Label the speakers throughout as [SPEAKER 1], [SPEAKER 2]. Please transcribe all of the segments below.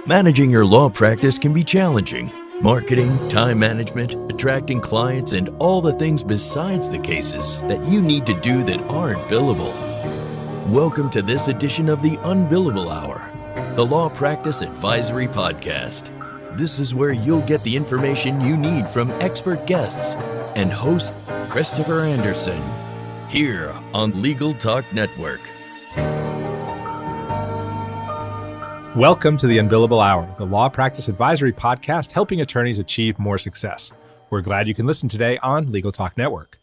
[SPEAKER 1] Managing your law practice can be challenging. Marketing, time management, attracting clients, and all the things besides the cases that you need to do that aren't billable. Welcome to this edition of the Unbillable Hour, the Law Practice Advisory Podcast. This is where you'll get the information you need from expert guests and host Christopher Anderson, here on Legal Talk Network.
[SPEAKER 2] Welcome to the Unbillable Hour, the Law Practice Advisory Podcast helping attorneys achieve more success. We're glad you can listen today on Legal Talk Network.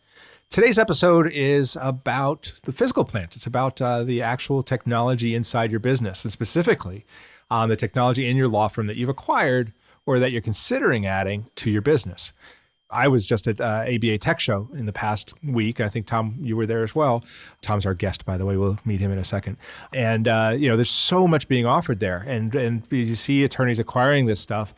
[SPEAKER 2] Today's episode is about the physical plant. It's about the actual technology inside your business, and specifically the technology in your law firm that you've acquired or that you're considering adding to your business. I was just at ABA Tech Show in the past week. I think, Tom, you were there as well. Tom's our guest, by the way. We'll meet him in a second. And, there's so much being offered there. And you see attorneys acquiring this stuff,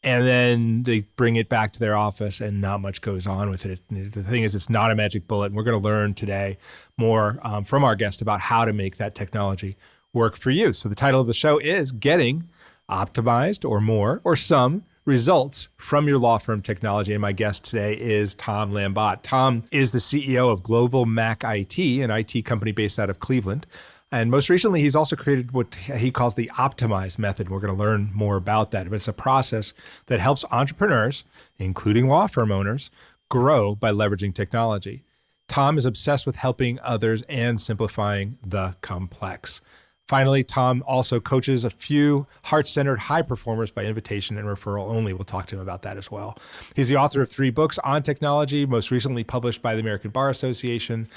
[SPEAKER 2] and then they bring it back to their office and not much goes on with it. The thing is, it's not a magic bullet. And we're going to learn today more from our guest about how to make that technology work for you. So the title of the show is Getting Optimized or More or Some Results from Your Law Firm Technology. And my guest today is Tom Lambotte. Tom is the CEO of Global Mac IT, an IT company based out of Cleveland. And most recently, he's also created what he calls the Optimize method. We're going to learn more about that. But it's a process that helps entrepreneurs, including law firm owners, grow by leveraging technology. Tom is obsessed with helping others and simplifying the complex. Finally, Tom also coaches a few heart-centered high performers by invitation and referral only. We'll talk to him about that as well. He's the author of 3 books on technology, most recently published by the American Bar Association.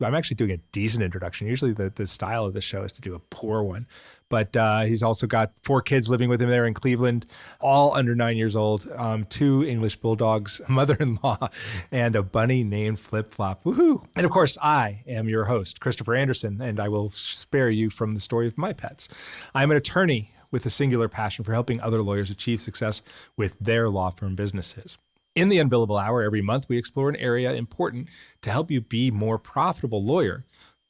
[SPEAKER 2] I'm actually doing a decent introduction. Usually the style of the show is to do a poor one. But he's also got 4 kids living with him there in Cleveland, all under 9 years old, 2 English bulldogs, a mother-in-law, and a bunny named Flip Flop. Woohoo! And of course, I am your host, Christopher Anderson, and I will spare you from the story of my pets. I'm an attorney with a singular passion for helping other lawyers achieve success with their law firm businesses. In the Unbillable Hour, every month, we explore an area important to help you be a more profitable lawyer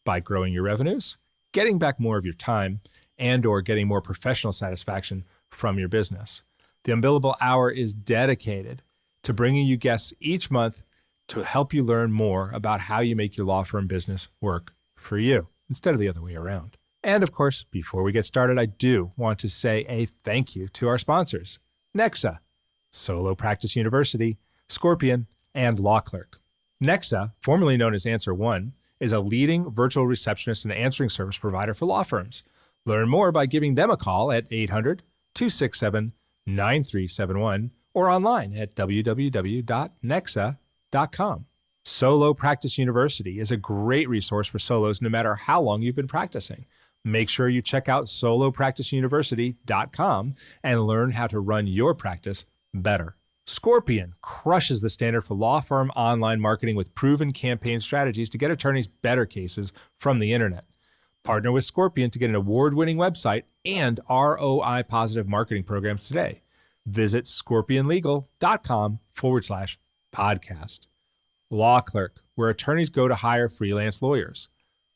[SPEAKER 2] by growing your revenues, getting back more of your time, and or getting more professional satisfaction from your business. The Unbillable Hour is dedicated to bringing you guests each month to help you learn more about how you make your law firm business work for you instead of the other way around. And of course, before we get started, I do want to say a thank you to our sponsors, Nexa, Solo Practice University, Scorpion, and Law Clerk. Nexa, formerly known as Answer One, is a leading virtual receptionist and answering service provider for law firms. Learn more by giving them a call at 800-267-9371 or online at www.nexa.com. Solo Practice University is a great resource for solos no matter how long you've been practicing. Make sure you check out solopracticeuniversity.com and learn how to run your practice better. Scorpion crushes the standard for law firm online marketing with proven campaign strategies to get attorneys better cases from the internet. Partner with Scorpion to get an award-winning website and ROI-positive marketing programs today. Visit scorpionlegal.com/podcast. Law Clerk, where attorneys go to hire freelance lawyers.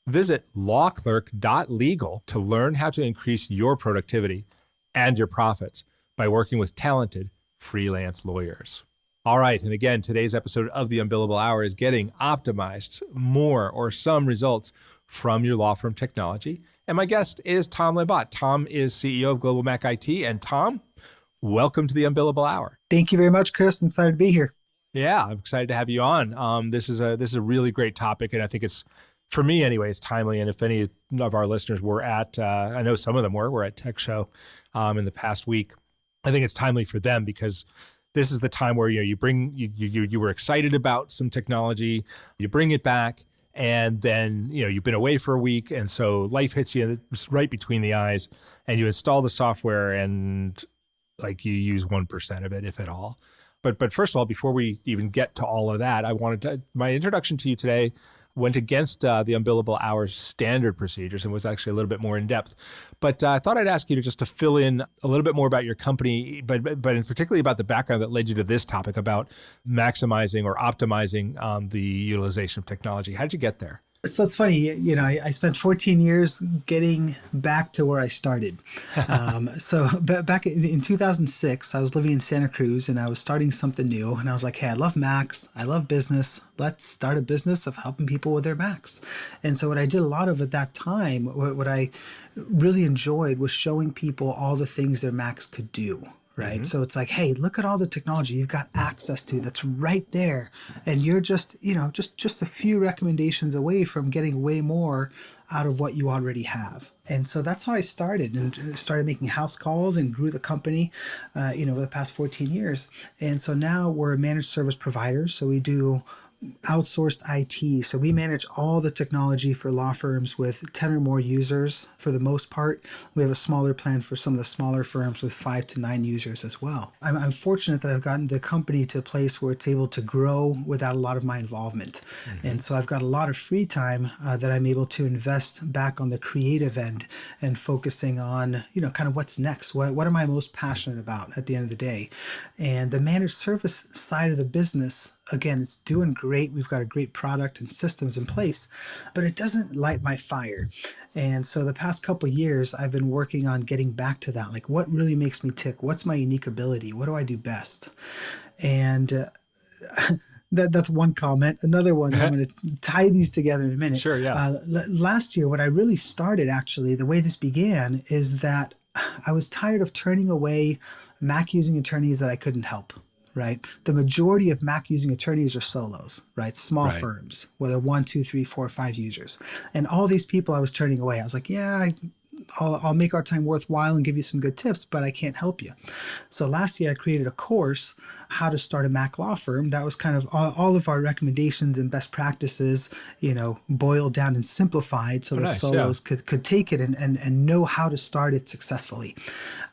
[SPEAKER 2] Visit lawclerk.legal to learn how to increase your productivity and your profits by working with talented freelance lawyers. All right, and again, today's episode of the Unbillable Hour is Getting Optimized, More or Some Results from Your Law Firm Technology. And my guest is Tom Lambotte. Tom is CEO of Global Mac IT. And Tom, welcome to the Unbillable Hour.
[SPEAKER 3] Thank you very much, Chris. I'm excited to be here.
[SPEAKER 2] Yeah, I'm excited to have you on. This is a really great topic, and I think it's, for me anyway, it's timely. And if any of our listeners were at, I know some of them were at Tech Show in the past week, I think it's timely for them because this is the time where you were excited about some technology, you bring it back, and then you've been away for a week, and so life hits you right between the eyes, and you install the software, and like you use 1% of it, if at all. But first of all, before we even get to all of that, my introduction to you today went against the Unbillable Hour's standard procedures and was actually a little bit more in depth. But I thought I'd ask you just to fill in a little bit more about your company, but particularly about the background that led you to this topic about maximizing or optimizing the utilization of technology. How did you get there?
[SPEAKER 3] So it's funny, I spent 14 years getting back to where I started. Back in 2006, I was living in Santa Cruz and I was starting something new. And I was like, hey, I love Macs. I love business. Let's start a business of helping people with their Macs. And so what I did a lot of at that time, what I really enjoyed was showing people all the things their Macs could do. Right. So it's like, hey, look at all the technology you've got access to that's right there. And you're just a few recommendations away from getting way more out of what you already have. And so that's how I started and started making house calls and grew the company, over the past 14 years. And so now we're a managed service provider. So we do outsourced IT. So we manage all the technology for law firms with 10 or more users for the most part. We have a smaller plan for some of the smaller firms with 5 to 9 users as well. I'm fortunate that I've gotten the company to a place where it's able to grow without a lot of my involvement. And so I've got a lot of free time that I'm able to invest back on the creative end and focusing on, kind of what's next. What am I most passionate about at the end of the day? And the managed service side of the business, again, it's doing great. We've got a great product and systems in place, but it doesn't light my fire. And so the past couple of years, I've been working on getting back to that. Like, what really makes me tick? What's my unique ability? What do I do best? And that's one comment. Another one, I'm going to tie these together in a minute.
[SPEAKER 2] Sure, yeah.
[SPEAKER 3] Last year, what I really started, actually, the way this began is that I was tired of turning away Mac using attorneys that I couldn't help. Right. The majority of Mac using attorneys are solos, right? Small firms, whether 1, 2, 3, 4, 5 users. And all these people I was turning away. I was like, yeah, I'll make our time worthwhile and give you some good tips, but I can't help you. So last year I created a course, How to Start a Mac Law Firm. That was kind of all of our recommendations and best practices, boiled down and simplified so solos could take it and know how to start it successfully.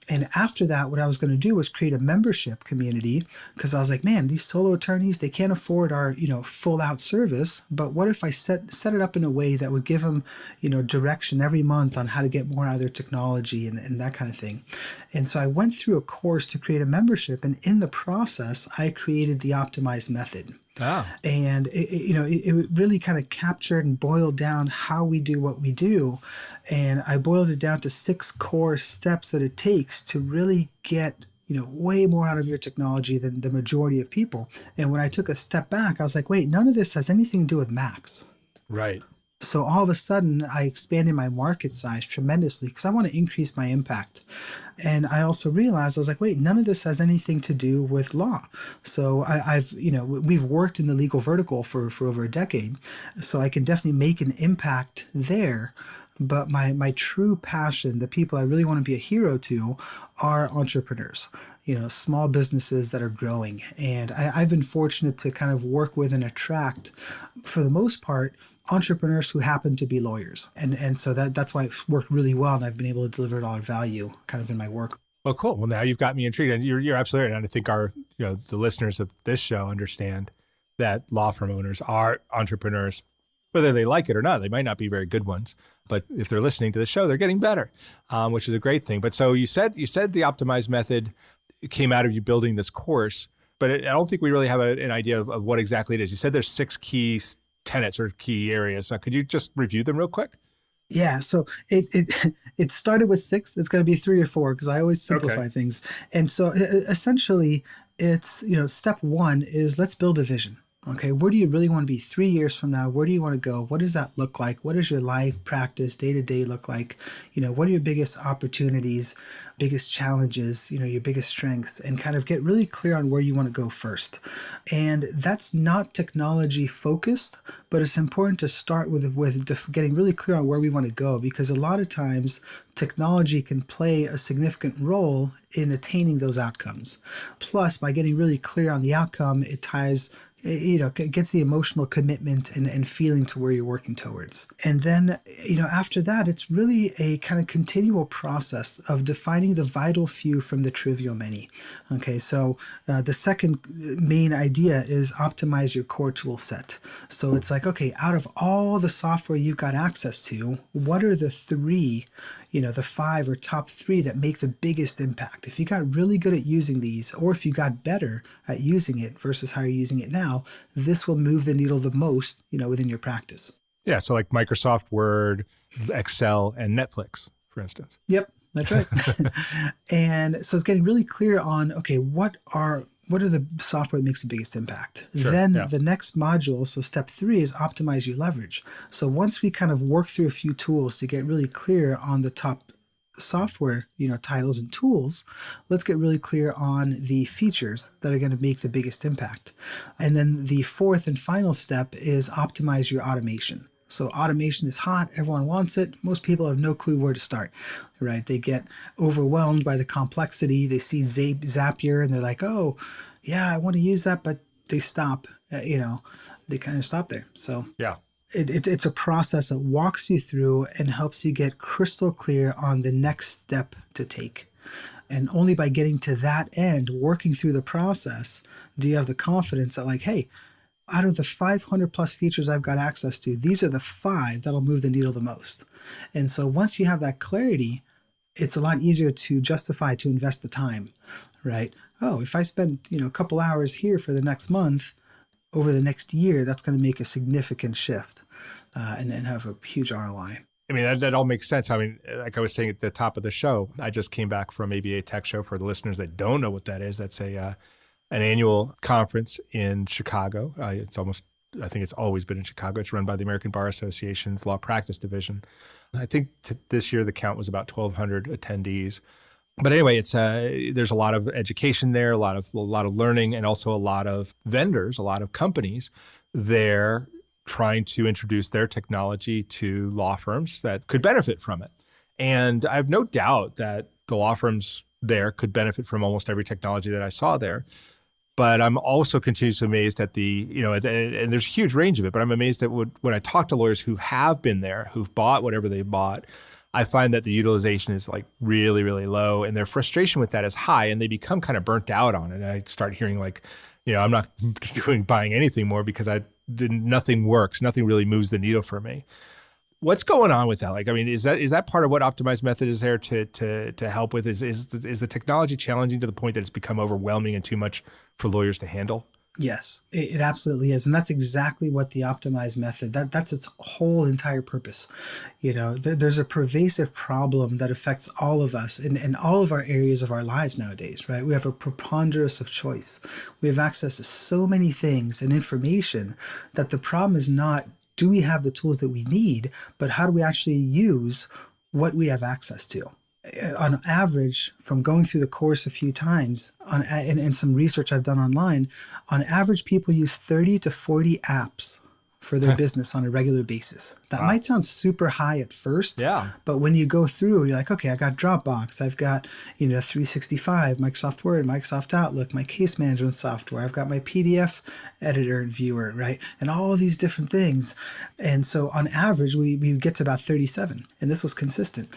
[SPEAKER 3] And after that, what I was going to do was create a membership community, because I was like, man, these solo attorneys, they can't afford our, full out service. But what if I set it up in a way that would give them, direction every month on how to get more out of their technology and that kind of thing. And so I went through a course to create a membership. And in the process, I created the optimized method. Oh. And it really kind of captured and boiled down how we do what we do. And I boiled it down to 6 core steps that it takes to really get way more out of your technology than the majority of people. And when I took a step back, I was like, wait, none of this has anything to do with Macs.
[SPEAKER 2] Right.
[SPEAKER 3] So all of a sudden, I expanded my market size tremendously because I want to increase my impact. And I also realized, I was like, wait, none of this has anything to do with law. So we've worked in the legal vertical for over a decade. So I can definitely make an impact there. But my true passion, the people I really want to be a hero to, are entrepreneurs. Small businesses that are growing. And I've been fortunate to kind of work with and attract, for the most part, entrepreneurs who happen to be lawyers. And so that's why it's worked really well. And I've been able to deliver a lot of value kind of in my work.
[SPEAKER 2] Well, cool. Well, now you've got me intrigued. And you're absolutely right. And I think the listeners of this show understand that law firm owners are entrepreneurs, whether they like it or not. They might not be very good ones, but if they're listening to the show, they're getting better, which is a great thing. But so you said the optimized method came out of you building this course, but I don't think we really have an idea of what exactly it is. You said there's 6 key tenets or key areas. Could you just review them real quick?
[SPEAKER 3] Yeah, so it started with 6. It's going to be 3 or 4 because I always simplify things. And so essentially, it's step 1 is let's build a vision. Okay, where do you really want to be 3 years from now? Where do you want to go? What does that look like? What does your life, practice, day-to-day look like? What are your biggest opportunities, biggest challenges, your biggest strengths, and kind of get really clear on where you want to go first. And that's not technology focused, but it's important to start with getting really clear on where we want to go, because a lot of times technology can play a significant role in attaining those outcomes. Plus, by getting really clear on the outcome, it ties it gets the emotional commitment and feeling to where you're working towards. And then, after that, it's really a kind of continual process of defining the vital few from the trivial many. Okay, so the second main idea is optimize your core tool set. So it's like, okay, out of all the software you've got access to, what are the 3, the 5 or top 3 that make the biggest impact? If you got really good at using these, or if you got better at using it versus how you're using it now, this will move the needle the most, within your practice.
[SPEAKER 2] Yeah. So like Microsoft Word, Excel, and Netflix, for instance.
[SPEAKER 3] Yep, that's right. And so it's getting really clear on, okay, what are the software that makes the biggest impact?
[SPEAKER 2] Sure,
[SPEAKER 3] Then
[SPEAKER 2] yeah.
[SPEAKER 3] the next module, so step 3 is optimize your leverage. So once we kind of work through a few tools to get really clear on the top software, titles and tools, let's get really clear on the features that are going to make the biggest impact. And then the fourth and final step is optimize your automation. So automation is hot. Everyone wants it. Most people have no clue where to start, right? They get overwhelmed by the complexity. They see Zapier and they're like, oh, yeah, I want to use that, but they stop, they kind of stop there. So
[SPEAKER 2] Yeah.
[SPEAKER 3] It's a process that walks you through and helps you get crystal clear on the next step to take. And only by getting to that end, working through the process, do you have the confidence that like, hey, out of the 500 plus features I've got access to, these are the 5 that'll move the needle the most. And so once you have that clarity, it's a lot easier to justify to invest the time, right? Oh, if I spend, a couple hours here for the next month, over the next year, that's going to make a significant shift and have a huge ROI.
[SPEAKER 2] I mean, that all makes sense. I mean, like I was saying at the top of the show, I just came back from ABA Tech Show. For the listeners that don't know what that is, that's an annual conference in Chicago. I think it's always been in Chicago. It's run by the American Bar Association's Law Practice Division. I think this year the count was about 1,200 attendees. But anyway, it's there's a lot of education there, a lot of learning, and also a lot of vendors, a lot of companies there trying to introduce their technology to law firms that could benefit from it. And I have no doubt that the law firms there could benefit from almost every technology that I saw there. But I'm also continuously amazed at and there's a huge range of it, but I'm amazed at when I talk to lawyers who have been there, who've bought whatever they bought, I find that the utilization is like really, really low, and their frustration with that is high, and they become kind of burnt out on it. And I start hearing like, I'm not buying anything more because nothing works, nothing really moves the needle for me. What's going on with that? Like, I mean, is that part of what Optimized Method is there to help with? Is the technology challenging to the point that it's become overwhelming and too much for lawyers to handle?
[SPEAKER 3] Yes, it absolutely is. And that's exactly what the Optimized Method, that's its whole entire purpose. There's a pervasive problem that affects all of us in all of our areas of our lives nowadays, right? We have a preponderance of choice. We have access to so many things and information that the problem is not, do we have the tools that we need, but how do we actually use what we have access to? On average, from going through the course a few times and some research I've done online, on average, people use 30 to 40 apps for their business on a regular basis. That might sound super high at first, but when you go through, you're like, okay, I got Dropbox, I've got 365, Microsoft Word, Microsoft Outlook, my case management software, I've got my PDF editor and viewer, right? And all these different things. And so on average, we get to about 37, and this was consistent.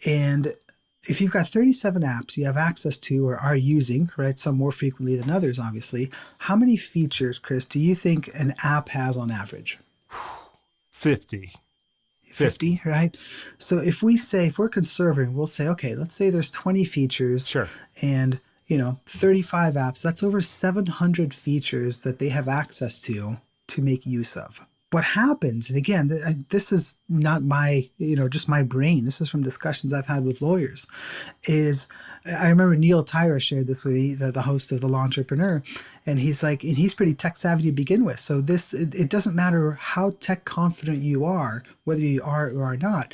[SPEAKER 3] And if you've got 37 apps you have access to or are using, right, some more frequently than others, obviously, how many features, Chris, do you think an app has on average?
[SPEAKER 2] 50,
[SPEAKER 3] right? So if we're conservative, we'll say, okay, let's say there's 20 features.
[SPEAKER 2] Sure.
[SPEAKER 3] And 35 apps, that's over 700 features that they have access to make use of. What happens, and again, this is not my, just my brain, this is from discussions I've had with lawyers, is I remember Neil Tyra shared this with me, the host of The Law Entrepreneur, and he's like, and he's pretty tech savvy to begin with. So it doesn't matter how tech confident you are, whether you are or are not,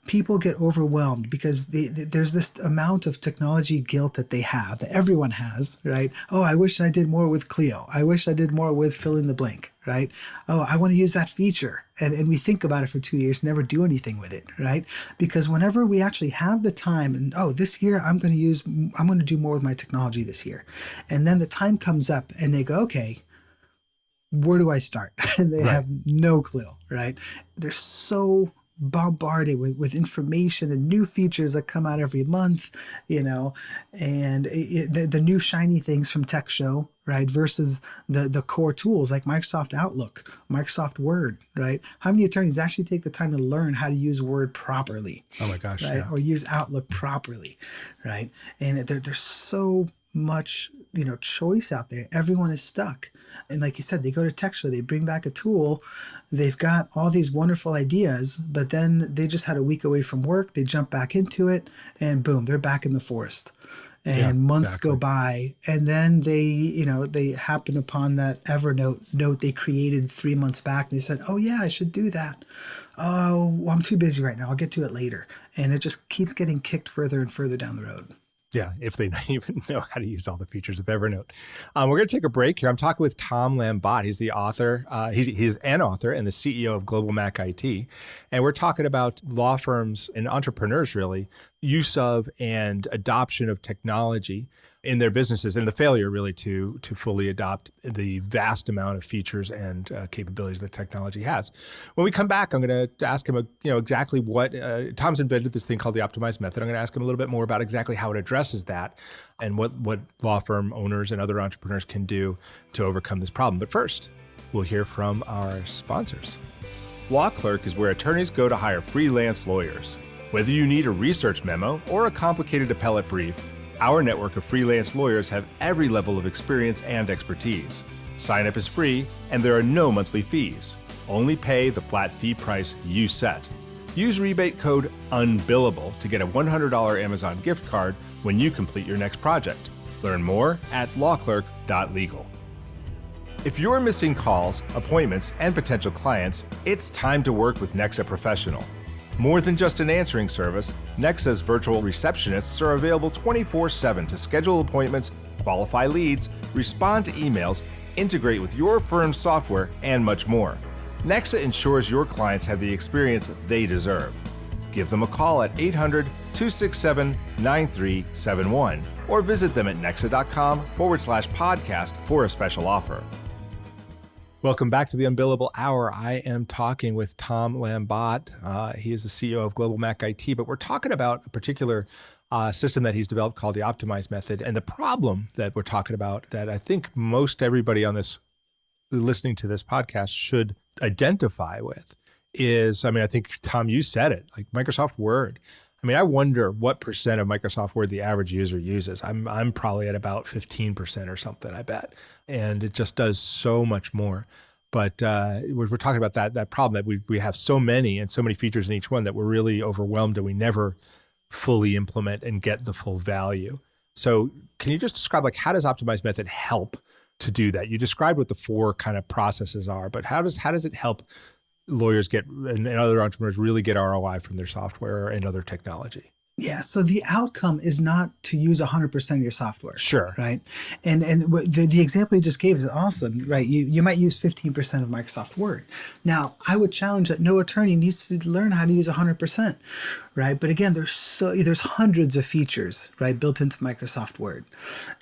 [SPEAKER 3] people get overwhelmed because there's this amount of technology guilt that they have, that everyone has, right? Oh, I wish I did more with Clio. I wish I did more with fill in the blank, right? Oh, I want to use that feature. And we think about it for 2 years, never do anything with it, right? Because whenever we actually have the time and, this year I'm going to do more with my technology this year. And then the time comes up and they go, okay, where do I start? And they have no clue, right? They're so bombarded with information and new features that come out every month, and the new shiny things from Tech Show, right? Versus the core tools like Microsoft Outlook, Microsoft Word, right? How many attorneys actually take the time to learn how to use Word properly?
[SPEAKER 2] Oh my gosh,
[SPEAKER 3] right?
[SPEAKER 2] yeah.
[SPEAKER 3] Or use Outlook properly, right? And they're so much, choice out there. Everyone is stuck. And like you said, they go to Texture, they bring back a tool, they've got all these wonderful ideas, but then they just had a week away from work, they jump back into it, and boom, they're back in the forest. And months go by, and then they happen upon that Evernote note they created 3 months back. And they said, "Oh yeah, I should do that. Oh, well, I'm too busy right now. I'll get to it later." And it just keeps getting kicked further and further down the road.
[SPEAKER 2] Yeah, if they don't even know how to use all the features of Evernote. We're going to take a break here. I'm talking with Tom Lambotte. He's the author. He's an author and the CEO of Global Mac IT. And we're talking about law firms and entrepreneurs, really, use of and adoption of technology in their businesses, and the failure really to fully adopt the vast amount of features and capabilities that technology has. When we come back, I'm going to ask him, exactly what Tom's invented this thing called the optimized method. I'm going to ask him a little bit more about exactly how it addresses that and what law firm owners and other entrepreneurs can do to overcome this problem. But first, we'll hear from our sponsors. Law Clerk is where attorneys go to hire freelance lawyers. Whether you need a research memo or a complicated appellate brief, our network of freelance lawyers have every level of experience and expertise. Sign up is free, and there are no monthly fees. Only pay the flat fee price you set. Use rebate code UNBILLABLE to get a $100 Amazon gift card when you complete your next project. Learn more at lawclerk.legal. If you're missing calls, appointments, and potential clients, it's time to work with Nexa Professional. More than just an answering service, Nexa's virtual receptionists are available 24/7 to schedule appointments, qualify leads, respond to emails, integrate with your firm's software, and much more. Nexa ensures your clients have the experience they deserve. Give them a call at 800-267-9371 or visit them at nexa.com/podcast for a special offer. Welcome back to the Unbillable Hour. I am talking with Tom Lambotte. He is the CEO of Global Mac IT, but we're talking about a particular system that he's developed called the optimized method. And the problem that we're talking about that I think most everybody on this listening to this podcast should identify with is, I think, Tom, you said it, like Microsoft Word. I wonder what percent of Microsoft Word the average user uses. I'm probably at about 15% or something, I bet. And it just does so much more. But we're talking about that problem that we have so many and so many features in each one that we're really overwhelmed and we never fully implement and get the full value. So can you just describe, how does optimized method help to do that? You described what the four kind of processes are, but how does it help lawyers get and other entrepreneurs really get ROI from their software and other technology?
[SPEAKER 3] Yeah. So the outcome is not to use 100% of your software.
[SPEAKER 2] Sure.
[SPEAKER 3] Right. And the example you just gave is awesome, right? You might use 15% of Microsoft Word. Now, I would challenge that no attorney needs to learn how to use 100%, right? But again, there's hundreds of features, right, built into Microsoft Word.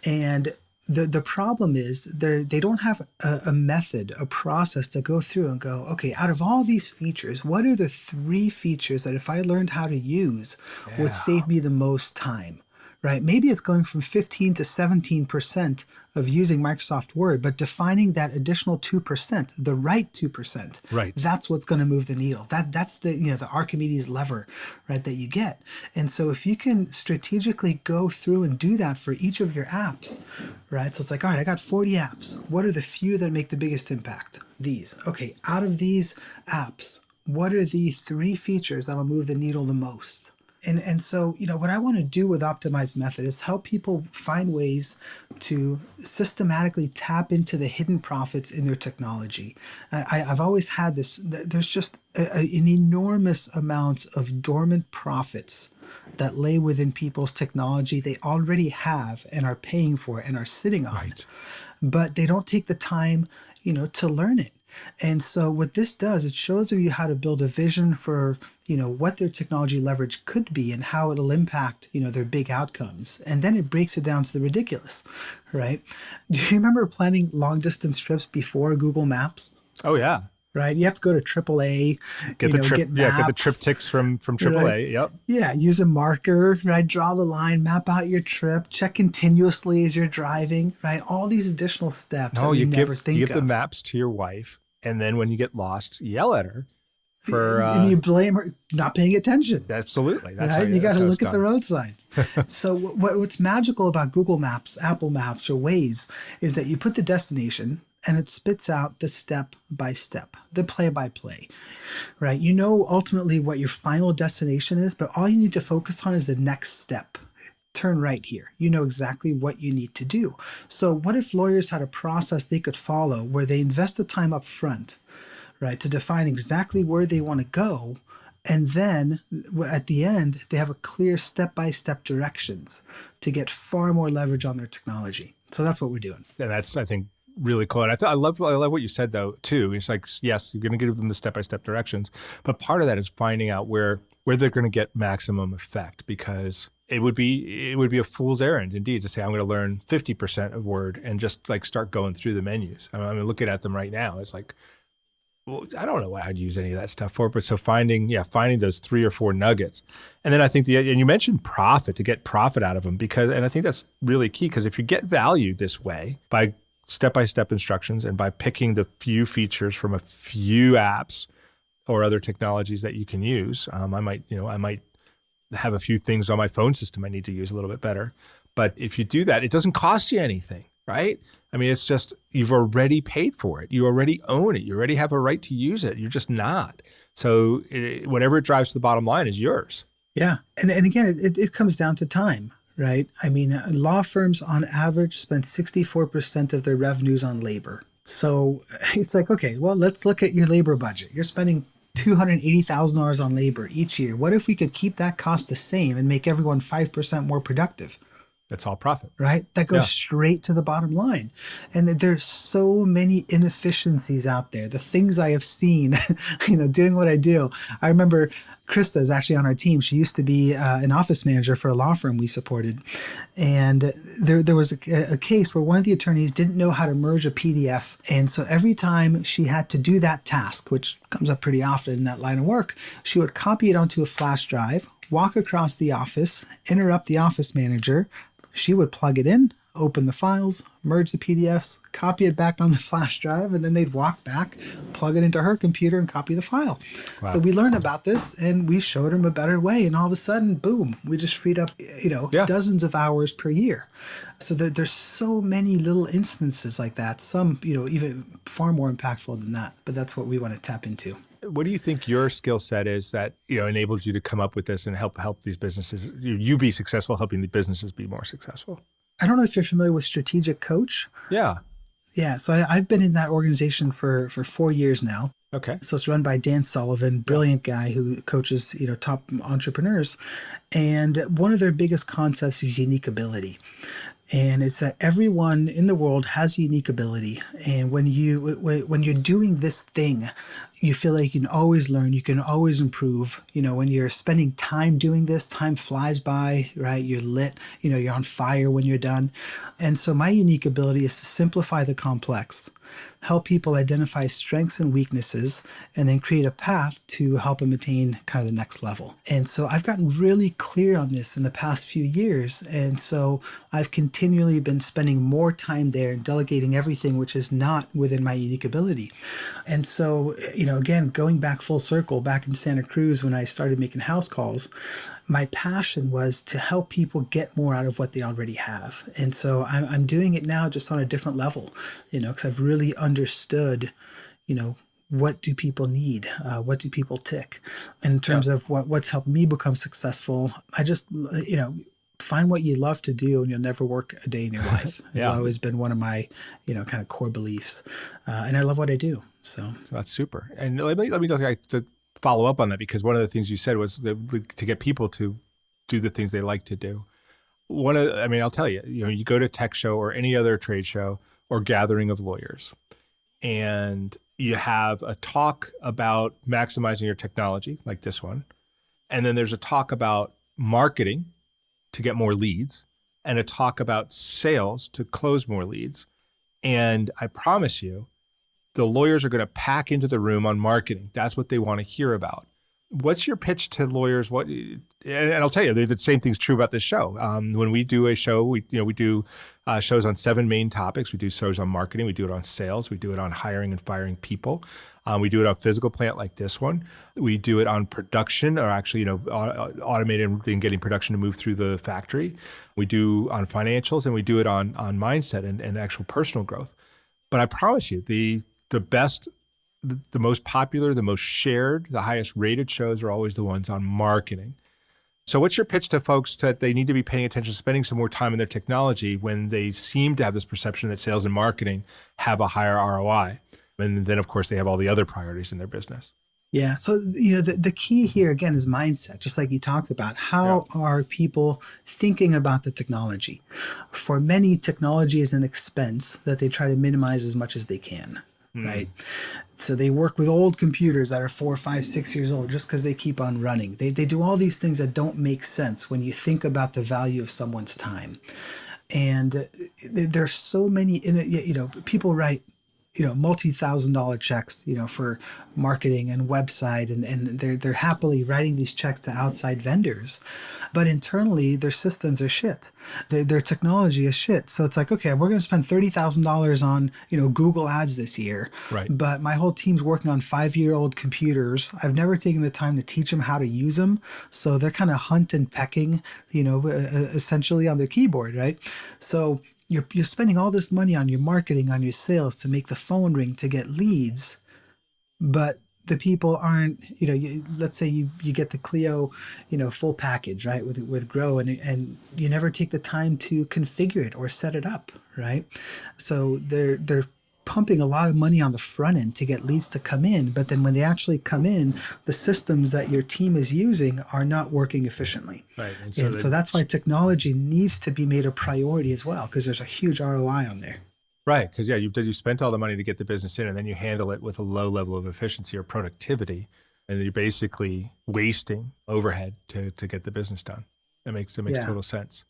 [SPEAKER 3] And the problem is they don't have a method, a process to go through and go, okay, out of all these features, what are the 3 features that if I learned how to use would save me the most time, right? Maybe it's going from 15 to 17% of using Microsoft Word, but defining that additional 2%, the right 2%,
[SPEAKER 2] right?
[SPEAKER 3] That's what's going to move the needle. That's the Archimedes lever, right, that you get. And so if you can strategically go through and do that for each of your apps, right? So it's like, all right, I got 40 apps. What are the few that make the biggest impact? These. Okay, out of these apps, what are the 3 features that will move the needle the most? And so, what I want to do with Optimized Method is help people find ways to systematically tap into the hidden profits in their technology. I've always had this, there's just an enormous amount of dormant profits that lay within people's technology they already have and are paying for and are sitting on. Right. But they don't take the time, to learn it. And so what this does, it shows you how to build a vision for, what their technology leverage could be and how it'll impact, their big outcomes. And then it breaks it down to the ridiculous, right? Do you remember planning long distance trips before Google Maps?
[SPEAKER 2] Oh, yeah.
[SPEAKER 3] Right? You have to go to AAA,
[SPEAKER 2] get the triptychs from AAA.
[SPEAKER 3] Right?
[SPEAKER 2] Yep.
[SPEAKER 3] Yeah. Use a marker, right? Draw the line, map out your trip, check continuously as you're driving, right? All these additional steps that you never think of.
[SPEAKER 2] You give the maps to your wife. And then when you get lost, yell at her for
[SPEAKER 3] and you blame her not paying attention.
[SPEAKER 2] absolutely. That's
[SPEAKER 3] Right?
[SPEAKER 2] how
[SPEAKER 3] You got to
[SPEAKER 2] that's how it's
[SPEAKER 3] look at the
[SPEAKER 2] done.
[SPEAKER 3] road signs. So what's magical about Google Maps, Apple Maps, or Waze is that you put the destination and it spits out the step by step, the play by play, right? You know ultimately what your final destination is, but all you need to focus on is the next step. Turn right here. You know exactly what you need to do. So what if lawyers had a process they could follow where they invest the time up front, right, to define exactly where they want to go, and then at the end they have a clear step-by-step directions to get far more leverage on their technology. So that's what we're doing.
[SPEAKER 2] And that's, I think, really cool. And I love what you said though too. It's like, yes, you're going to give them the step-by-step directions, but part of that is finding out where they're going to get maximum effect, because it would be a fool's errand indeed to say I'm going to learn 50% of Word and just like start going through the menus. I mean, looking at them right now, it's like, well, I don't know what I'd use any of that stuff for, but so finding those 3 or 4 nuggets. And then I think and you mentioned profit, to get profit out of them, and I think that's really key, because if you get value this way by step-by-step instructions and by picking the few features from a few apps or other technologies that you can use, I might have a few things on my phone system I need to use a little bit better. But if you do that, it doesn't cost you anything. Right? I mean, it's just, you've already paid for it. You already own it. You already have a right to use it. You're just not. So whatever it drives to the bottom line is yours.
[SPEAKER 3] Yeah. And again, it comes down to time, right? I mean, law firms on average spend 64% of their revenues on labor. So it's like, okay, well, let's look at your labor budget. You're spending $280,000 on labor each year. What if we could keep that cost the same and make everyone 5% more productive?
[SPEAKER 2] That's all profit.
[SPEAKER 3] Right? That goes straight to the bottom line. And there's so many inefficiencies out there. The things I have seen, doing what I do. I remember Krista is actually on our team. She used to be an office manager for a law firm we supported. And there was a case where one of the attorneys didn't know how to merge a PDF. And so every time she had to do that task, which comes up pretty often in that line of work, she would copy it onto a flash drive, walk across the office, interrupt the office manager. She would plug it in, open the files, merge the PDFs, copy it back on the flash drive, and then they'd walk back, plug it into her computer, and copy the file. Wow. So we learned about this, and we showed them a better way. And all of a sudden, boom, we just freed up, dozens of hours per year. So there's so many little instances like that. Some, even far more impactful than that. But that's what we want to tap into.
[SPEAKER 2] What do you think your skill set is that enabled you to come up with this and help these businesses, you be successful, helping the businesses be more successful?
[SPEAKER 3] I don't know if you're familiar with Strategic Coach.
[SPEAKER 2] Yeah.
[SPEAKER 3] Yeah. So I've been in that organization for 4 years now.
[SPEAKER 2] Okay.
[SPEAKER 3] So it's run by Dan Sullivan, brilliant guy who coaches, top entrepreneurs. And one of their biggest concepts is unique ability. And it's that everyone in the world has unique ability. And when you're doing this thing, you feel like you can always learn, you can always improve. When you're spending time doing this, time flies by, right? You're lit, you're on fire when you're done. And so my unique ability is to simplify the complex, help people identify strengths and weaknesses, and then create a path to help them attain kind of the next level. And so I've gotten really clear on this in the past few years. And so I've continually been spending more time there and delegating everything which is not within my unique ability. And so, again, going back full circle, back in Santa Cruz when I started making house calls, my passion was to help people get more out of what they already have. And so I'm doing it now just on a different level, because I've really understood, what do people need? What do people tick? In terms of what's helped me become successful, I just, find what you love to do and you'll never work a day in your life. It's always been one of my, kind of core beliefs. And I love what I do. So that's
[SPEAKER 2] super. And let me to follow up on that, because one of the things you said was to get people to do the things they like to do. I'll tell you, you go to a tech show or any other trade show or gathering of lawyers, and you have a talk about maximizing your technology like this one. And then there's a talk about marketing to get more leads and a talk about sales to close more leads. And I promise you, the lawyers are going to pack into the room on marketing. That's what they want to hear about. What's your pitch to lawyers? And I'll tell you, the same thing's true about this show. When we do a show, we do shows on 7 main topics. We do shows on marketing. We do it on sales. We do it on hiring and firing people. We do it on physical plant like this one. We do it on production, or actually, automating and getting production to move through the factory. We do on financials, and we do it on mindset and actual personal growth. But I promise you, the best, the most popular, the most shared, the highest rated shows are always the ones on marketing. So what's your pitch to folks that they need to be paying attention, spending some more time in their technology when they seem to have this perception that sales and marketing have a higher ROI? And then, of course, they have all the other priorities in their business.
[SPEAKER 3] Yeah. So, the key here, again, is mindset, just like you talked about. How are people thinking about the technology? For many, technology is an expense that they try to minimize as much as they can. Right. So they work with old computers that are 4, 5, 6 years old just because they keep on running. They do all these things that don't make sense when you think about the value of someone's time. And there's so many, people write, multi-$1,000 checks, for marketing and website, and they're happily writing these checks to outside vendors, but internally their systems are shit. Their technology is shit. So it's like, okay, we're going to spend $30,000 on, Google ads this year, right? But my whole team's working on 5-year-old computers. I've never taken the time to teach them how to use them. So they're kind of hunt and pecking, essentially on their keyboard, right? So you're spending all this money on your marketing, on your sales to make the phone ring, to get leads, but the people aren't, let's say you get the Clio, full package, right, with Grow, and you never take the time to configure it or set it up, right? So they're pumping a lot of money on the front end to get leads to come in, but then when they actually come in, the systems that your team is using are not working efficiently. Right. And so that's why technology needs to be made a priority as well, because there's a huge ROI on there.
[SPEAKER 2] Right, because you spent all the money to get the business in, and then you handle it with a low level of efficiency or productivity, and you're basically wasting overhead to get the business done. It makes total sense.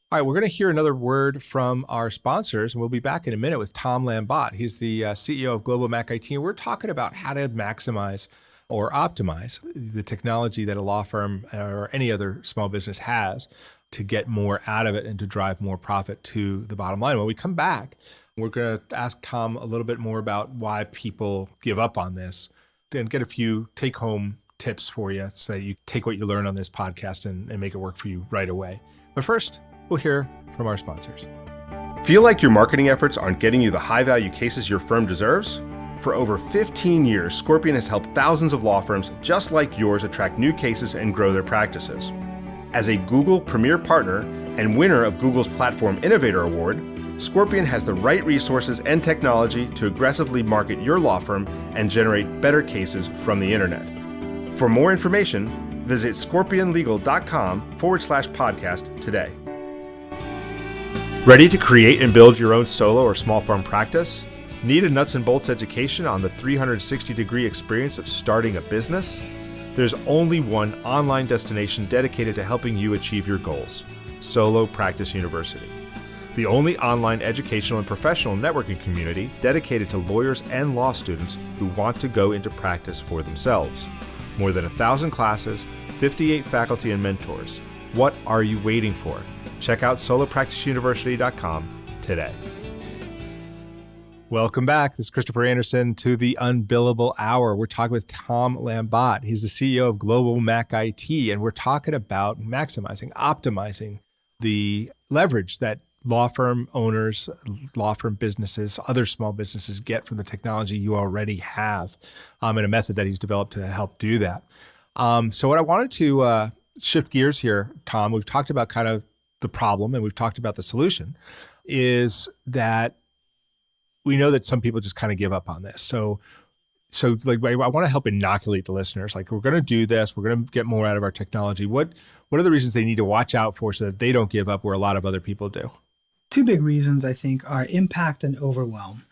[SPEAKER 2] All right, we're going to hear another word from our sponsors, and we'll be back in a minute with Tom Lambat. He's the CEO of Global Mac IT, and we're talking about how to maximize or optimize the technology that a law firm or any other small business has to get more out of it and to drive more profit to the bottom line. When we come back, we're going to ask Tom a little bit more about why people give up on this and get a few take-home tips for you so that you take what you learn on this podcast and make it work for you right away. But first, we'll hear from our sponsors.
[SPEAKER 4] Feel like your marketing efforts aren't getting you the high-value cases your firm deserves? For over 15 years, Scorpion has helped thousands of law firms just like yours attract new cases and grow their practices. As a Google Premier Partner and winner of Google's Platform Innovator Award, Scorpion has the right resources and technology to aggressively market your law firm and generate better cases from the internet. For more information, visit scorpionlegal.com/podcast today. Ready to create and build your own solo or small firm practice? Need a nuts and bolts education on the 360-degree experience of starting a business? There's only one online destination dedicated to helping you achieve your goals, Solo Practice University. The only online educational and professional networking community dedicated to lawyers and law students who want to go into practice for themselves. More than 1,000 classes, 58 faculty and mentors. What are you waiting for? Check out solopracticeuniversity.com today.
[SPEAKER 2] Welcome back. This is Christopher Anderson to the Unbillable Hour. We're talking with Tom Lambat. He's the CEO of Global Mac IT, and we're talking about maximizing, optimizing the leverage that law firm owners, law firm businesses, other small businesses get from the technology you already have, and a method that he's developed to help do that. So what I wanted to shift gears here, Tom, we've talked about kind of the problem and we've talked about the solution, is that we know that some people just kind of give up on this. So like, I want to help inoculate the listeners. Like, we're going to do this. We're going to get more out of our technology. What are the reasons they need to watch out for so that they don't give up where a lot of other people do?
[SPEAKER 3] Two big reasons, I think, are impact and overwhelm.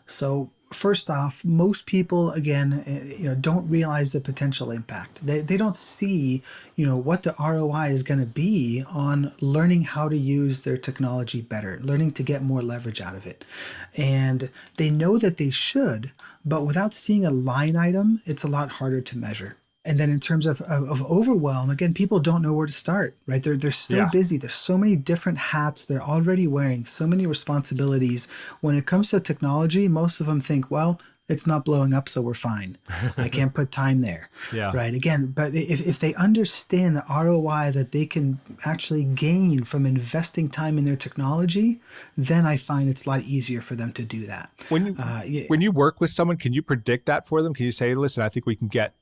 [SPEAKER 3] So first off, most people, again, don't realize the potential impact. They don't see, what the ROI is going to be on learning how to use their technology better, learning to get more leverage out of it. And they know that they should, but without seeing a line item, it's a lot harder to measure. And then in terms of overwhelm, again, people don't know where to start, right? They're so
[SPEAKER 2] Yeah.
[SPEAKER 3] busy. There's so many different hats they're already wearing, so many responsibilities. When it comes to technology, most of them think, well, it's not blowing up, so we're fine. I can't put time there,
[SPEAKER 2] Yeah.
[SPEAKER 3] right? Again, but if they understand the ROI that they can actually gain from investing time in their technology, then I find it's a lot easier for them to do that.
[SPEAKER 2] When you work with someone, can you predict that for them? Can you say, listen, I think we can get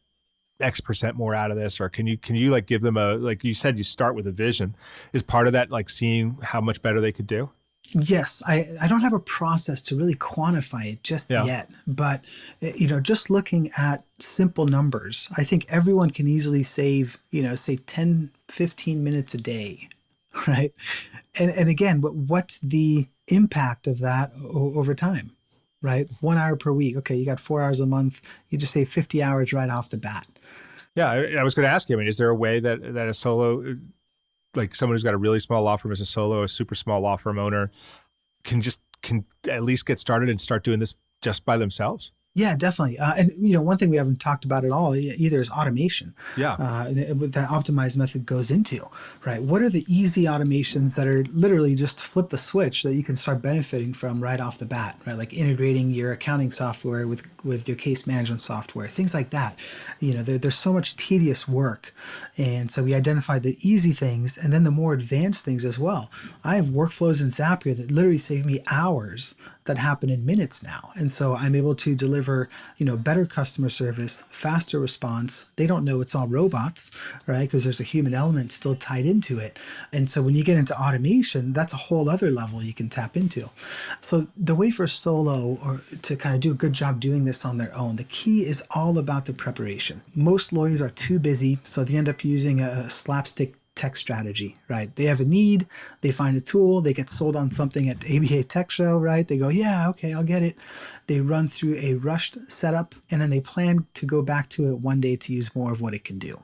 [SPEAKER 2] X% more out of this? Or can you like give them like you said, you start with a vision. Is part of that like seeing how much better they could do?
[SPEAKER 3] Yes, I don't have a process to really quantify it just yet, but just looking at simple numbers, I think everyone can easily save, say 10, 15 minutes a day, right? And again, what's the impact of that over time, right? 1 hour per week. Okay, you got 4 hours a month. You just save 50 hours right off the bat.
[SPEAKER 2] Yeah, I was going to ask you, I mean, is there a way that a solo, like someone who's got a really small law firm as a solo, a super small law firm owner, can at least get started and start doing this just by themselves?
[SPEAKER 3] Yeah, definitely. And one thing we haven't talked about at all either is automation.
[SPEAKER 2] Yeah.
[SPEAKER 3] That optimized method goes into, right? What are the easy automations that are literally just flip the switch that you can start benefiting from right off the bat, right? Like integrating your accounting software with your case management software, things like that. There's so much tedious work. And so we identified the easy things and then the more advanced things as well. I have workflows in Zapier that literally save me hours that happen in minutes now. And so I'm able to deliver, better customer service, faster response. They don't know it's all robots, right? Because there's a human element still tied into it. And so when you get into automation, that's a whole other level you can tap into. So the way for solo or to kind of do a good job doing this on their own, the key is all about the preparation. Most lawyers are too busy, so they end up using a slapstick tech strategy, right? They have a need, they find a tool, they get sold on something at the ABA Tech Show, right? They go, yeah, okay, I'll get it. They run through a rushed setup, and then they plan to go back to it one day to use more of what it can do.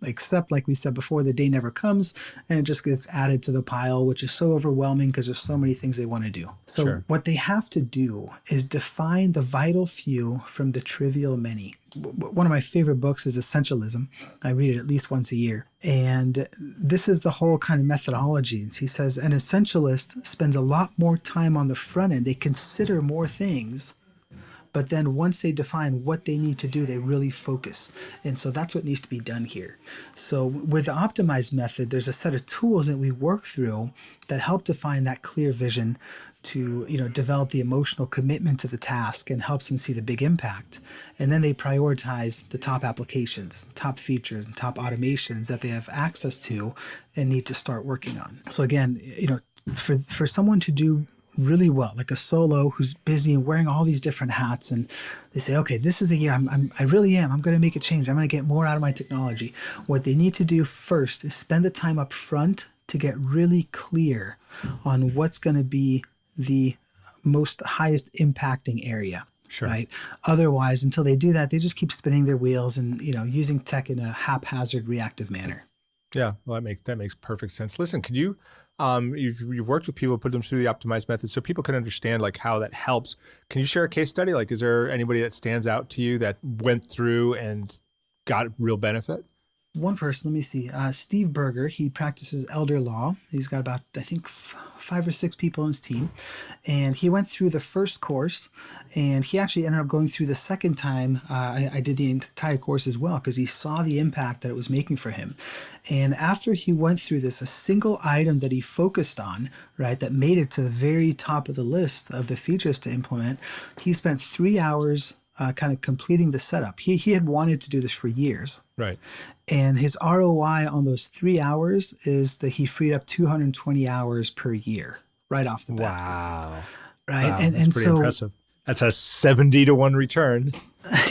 [SPEAKER 3] Except, like we said before, the day never comes, and it just gets added to the pile, which is so overwhelming because there's so many things they want to do. So
[SPEAKER 2] Sure.
[SPEAKER 3] What they have to do is define the vital few from the trivial many. One of my favorite books is Essentialism. I read it at least once a year. And this is the whole kind of methodology. And he says, an essentialist spends a lot more time on the front end. They consider more things. But then once they define what they need to do, they really focus. And so that's what needs to be done here. So with the optimized method, there's a set of tools that we work through that help define that clear vision to develop the emotional commitment to the task and helps them see the big impact. And then they prioritize the top applications, top features, and top automations that they have access to and need to start working on. So again, for someone to do really well, like a solo who's busy and wearing all these different hats, and they say, okay, this is the year I really am. I'm going to make a change. I'm going to get more out of my technology. What they need to do first is spend the time up front to get really clear on what's going to be the most highest impacting area.
[SPEAKER 2] Sure.
[SPEAKER 3] Right. Otherwise, until they do that, they just keep spinning their wheels and using tech in a haphazard, reactive manner.
[SPEAKER 2] Yeah, well, that makes perfect sense. Listen, could you, you've worked with people, put them through the optimized method so people can understand like how that helps. Can you share a case study? Like, is there anybody that stands out to you that went through and got real benefit?
[SPEAKER 3] One person, let me see, Steve Berger, he practices elder law. He's got about, I think, 5 or 6 people on his team. And he went through the first course, and he actually ended up going through the second time. I did the entire course as well because he saw the impact that it was making for him. And after he went through this, a single item that he focused on, right, that made it to the very top of the list of the features to implement, he spent 3 hours kind of completing the setup. He had wanted to do this for years.
[SPEAKER 2] Right.
[SPEAKER 3] And his ROI on those 3 hours is that he freed up 220 hours per year right off the bat.
[SPEAKER 2] Wow.
[SPEAKER 3] Right.
[SPEAKER 2] Wow,
[SPEAKER 3] and
[SPEAKER 2] that's pretty impressive. That's a 70-to-1 return.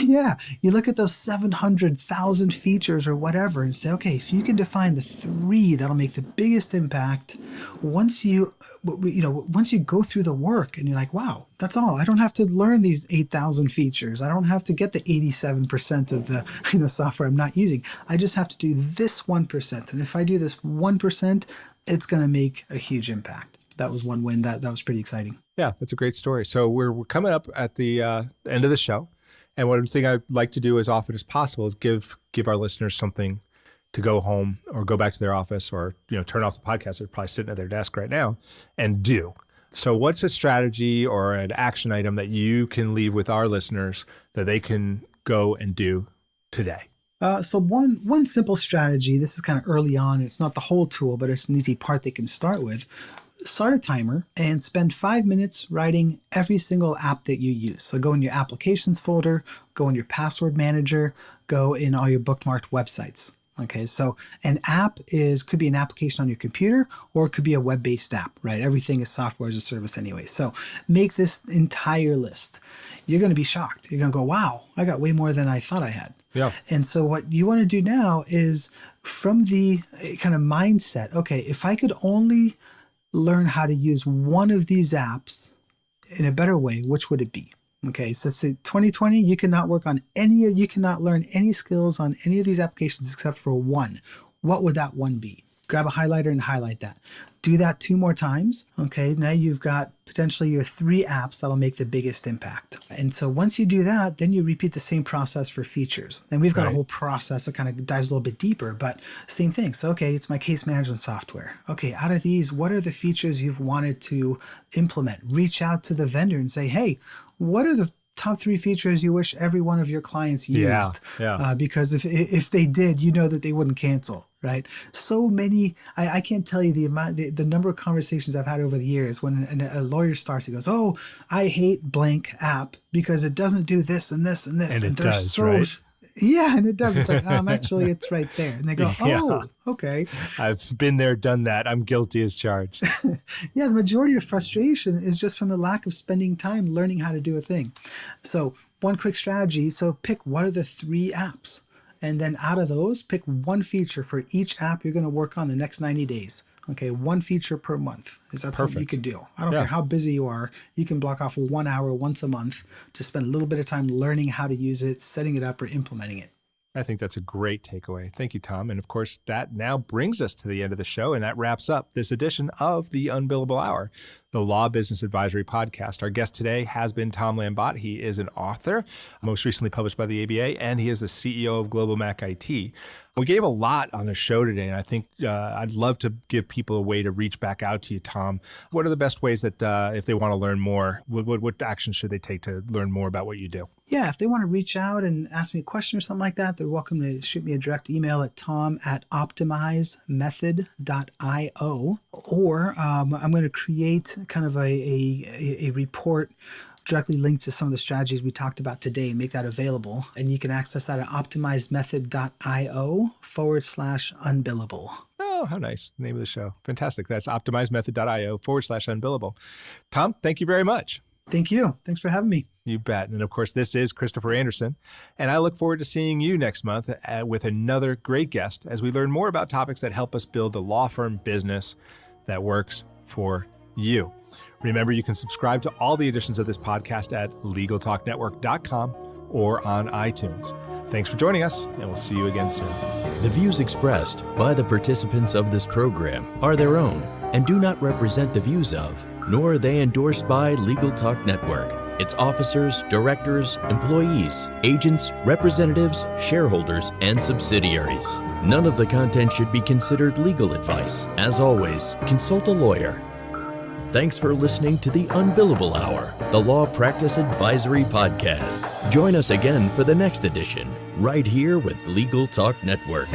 [SPEAKER 3] Yeah. You look at those 700,000 features or whatever and say, okay, if you can define the 3 that'll make the biggest impact, once you go through the work and you're like, wow, that's all. I don't have to learn these 8,000 features. I don't have to get the 87% of the software I'm not using. I just have to do this 1%. And if I do this 1%, it's going to make a huge impact. That was one win. That was pretty exciting.
[SPEAKER 2] Yeah, that's a great story. So we're coming up at the end of the show. And one thing I like to do as often as possible is give our listeners something to go home or go back to their office or, turn off the podcast. They're probably sitting at their desk right now and do. So what's a strategy or an action item that you can leave with our listeners that they can go and do today?
[SPEAKER 3] So one simple strategy, this is kind of early on, it's not the whole tool, but it's an easy part they can start with. Start a timer and spend 5 minutes writing every single app that you use. So go in your applications folder, go in your password manager, go in all your bookmarked websites. Okay, so an app could be an application on your computer or it could be a web-based app, right? Everything is software as a service anyway. So make this entire list. You're going to be shocked. You're going to go, wow, I got way more than I thought I had.
[SPEAKER 2] Yeah.
[SPEAKER 3] And so what you want to do now is from the kind of mindset, okay, if I could only learn how to use one of these apps in a better way, which would it be? Okay, so say 2020, you cannot learn any skills on any of these applications except for one. What would that one be? Grab a highlighter and highlight that. Do that 2 more times. Okay, now you've got potentially your 3 apps that'll make the biggest impact. And so once you do that, then you repeat the same process for features. And we've got a whole process that kind of dives a little bit deeper, but same thing. So, okay, it's my case management software. Okay, out of these, what are the features you've wanted to implement? Reach out to the vendor and say, hey, what are the top 3 features you wish every one of your clients used? Because if they did, that they wouldn't cancel, right? So many, I can't tell you the number of conversations I've had over the years when a lawyer starts, he goes, oh, I hate blank app because it doesn't do this and this and this.
[SPEAKER 2] And it does, right?
[SPEAKER 3] Yeah, and it does. It's like, actually, it's right there. And they go, oh, okay.
[SPEAKER 2] I've been there, done that. I'm guilty as charged.
[SPEAKER 3] Yeah, the majority of frustration is just from the lack of spending time learning how to do a thing. So one quick strategy. So pick what are the 3 apps. And then out of those, pick one feature for each app you're going to work on the next 90 days. Okay, 1 feature per month. Is that something you can do? I don't care how busy you are. You can block off 1 hour once a month to spend a little bit of time learning how to use it, setting it up, or implementing it.
[SPEAKER 2] I think that's a great takeaway. Thank you, Tom. And of course, that now brings us to the end of the show, and that wraps up this edition of the Unbillable Hour, the Law Business Advisory Podcast. Our guest today has been Tom Lambotte. He is an author, most recently published by the ABA, and he is the CEO of Global Mac IT. We gave a lot on the show today, and I think I'd love to give people a way to reach back out to you, Tom. What are the best ways that if they want to learn more, what action should they take to learn more about what you do?
[SPEAKER 3] Yeah, if they want to reach out and ask me a question or something like that, they're welcome to shoot me a direct email at tom@optimizemethod.io. Or I'm going to create kind of a report directly linked to some of the strategies we talked about today and make that available. And you can access that at optimizemethod.io/unbillable.
[SPEAKER 2] Oh, how nice. The name of the show. Fantastic. That's optimizemethod.io/unbillable. Tom, thank you very much.
[SPEAKER 3] Thank you. Thanks for having me.
[SPEAKER 2] You bet. And of course, this is Christopher Anderson. And I look forward to seeing you next month with another great guest as we learn more about topics that help us build a law firm business that works for you. Remember, you can subscribe to all the editions of this podcast at LegalTalkNetwork.com or on iTunes. Thanks for joining us, and we'll see you again soon.
[SPEAKER 1] The views expressed by the participants of this program are their own and do not represent the views of, nor are they endorsed by Legal Talk Network, its officers, directors, employees, agents, representatives, shareholders, and subsidiaries. None of the content should be considered legal advice. As always, consult a lawyer. Thanks for listening to the Unbillable Hour, the Law Practice Advisory Podcast. Join us again for the next edition, right here with Legal Talk Network.